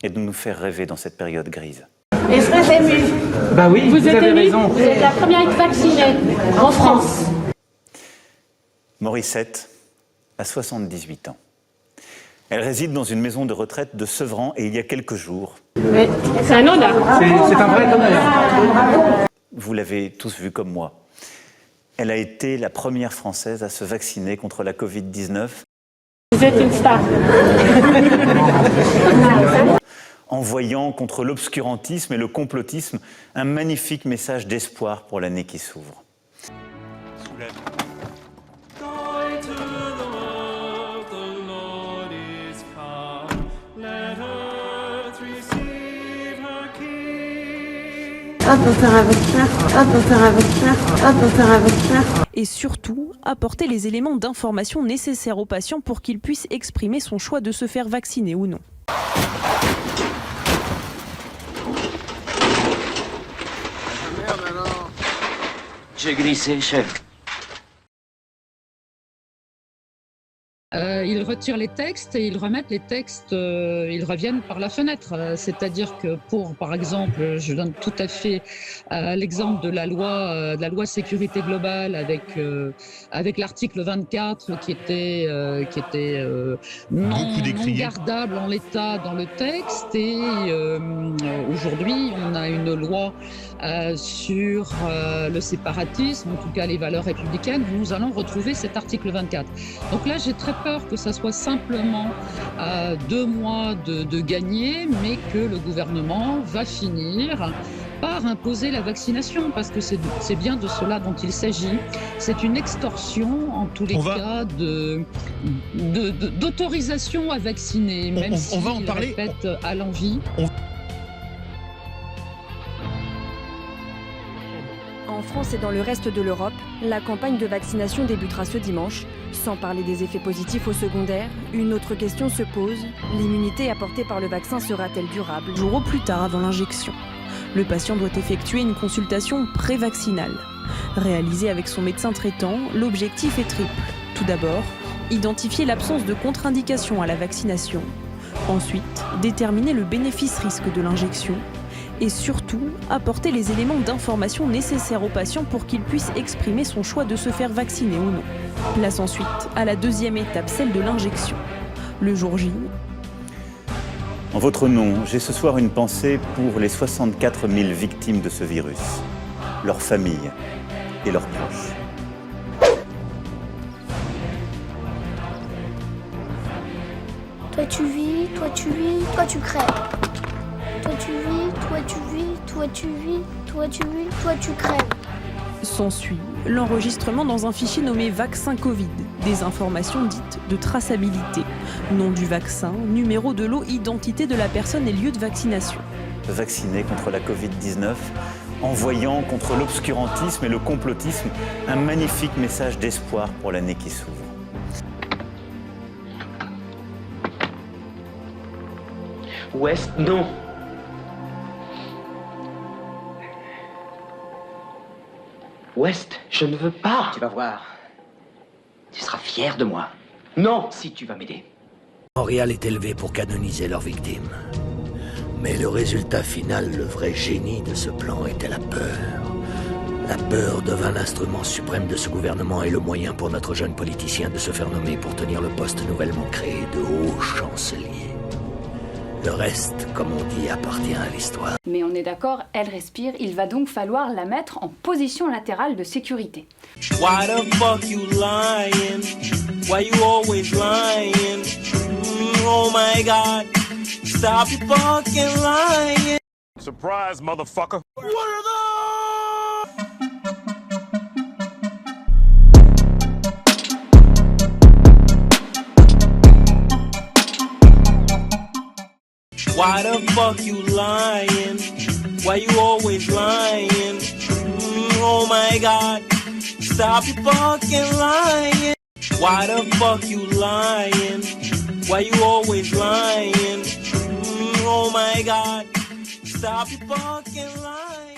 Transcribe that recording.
et de nous faire rêver dans cette période grise. Et très ému. Bah oui, vous avez raison. Vous êtes la première vaccinée en France. Morissette a 78 ans. Elle réside dans une maison de retraite de Sevran et il y a quelques jours... Oui, c'est un honneur. C'est un vrai honneur. Vous l'avez tous vu comme moi. Elle a été la première Française à se vacciner contre la Covid-19. Vous êtes une star. Envoyant contre l'obscurantisme et le complotisme un magnifique message d'espoir pour l'année qui s'ouvre. Et surtout, apporter les éléments d'information nécessaires aux patients pour qu'ils puissent exprimer son choix de se faire vacciner ou non. J'ai glissé, chef. Ils retirent les textes et ils remettent les textes, ils reviennent par la fenêtre. C'est-à-dire que pour, par exemple, je donne tout à fait l'exemple de la loi sécurité globale avec l'article 24 qui était non gardable en l'état dans le texte. Et aujourd'hui, on a une loi sur le séparatisme, en tout cas les valeurs républicaines. Nous allons retrouver cet article 24. Donc là, j'ai très peur que ça soit simplement 2 mois de gagner, mais que le gouvernement va finir par imposer la vaccination, parce que c'est bien de cela dont il s'agit. C'est une extorsion, en tous les cas, d'autorisation à vacciner, même si on va en parler à l'envi. En France et dans le reste de l'Europe, la campagne de vaccination débutera ce dimanche. Sans parler des effets positifs au secondaire, une autre question se pose. L'immunité apportée par le vaccin sera-t-elle durable, jour au plus tard avant l'injection? Le patient doit effectuer une consultation pré-vaccinale. Réalisée avec son médecin traitant, l'objectif est triple. Tout d'abord, identifier l'absence de contre-indication à la vaccination. Ensuite, déterminer le bénéfice-risque de l'injection. Et surtout, apporter les éléments d'information nécessaires aux patients pour qu'ils puissent exprimer son choix de se faire vacciner ou non. Place ensuite à la deuxième étape, celle de l'injection. Le jour J. En votre nom, j'ai ce soir une pensée pour les 64 000 victimes de ce virus, leurs familles et leurs proches. Toi tu vis, toi tu vis, toi tu crèves. Toi tu vis, toi tu vis, toi tu vis, toi tu vis, toi tu crèves. S'ensuit l'enregistrement dans un fichier nommé Vaccin Covid, des informations dites de traçabilité, nom du vaccin, numéro de lot, identité de la personne et lieu de vaccination. Vacciné contre la Covid-19, envoyant contre l'obscurantisme et le complotisme un magnifique message d'espoir pour l'année qui s'ouvre. Ouest, non. Ouest, je ne veux pas. Tu vas voir. Tu seras fier de moi. Non, si tu vas m'aider. Montréal est élevé pour canoniser leurs victimes. Mais le résultat final, le vrai génie de ce plan était la peur. La peur devint l'instrument suprême de ce gouvernement et le moyen pour notre jeune politicien de se faire nommer pour tenir le poste nouvellement créé de haut chancelier. Le reste, comme on dit, appartient à l'histoire. Mais on est d'accord, elle respire, il va donc falloir la mettre en position latérale de sécurité. Why the fuck you lying? Why you always lying? Oh my god, stop your fucking lying. Surprise, motherfucker. What are those? Why the fuck you lying? Why you always lying? Oh my god, stop your fucking lying. Why the fuck you lying? Why you always lying? Oh my god, stop your fucking lying.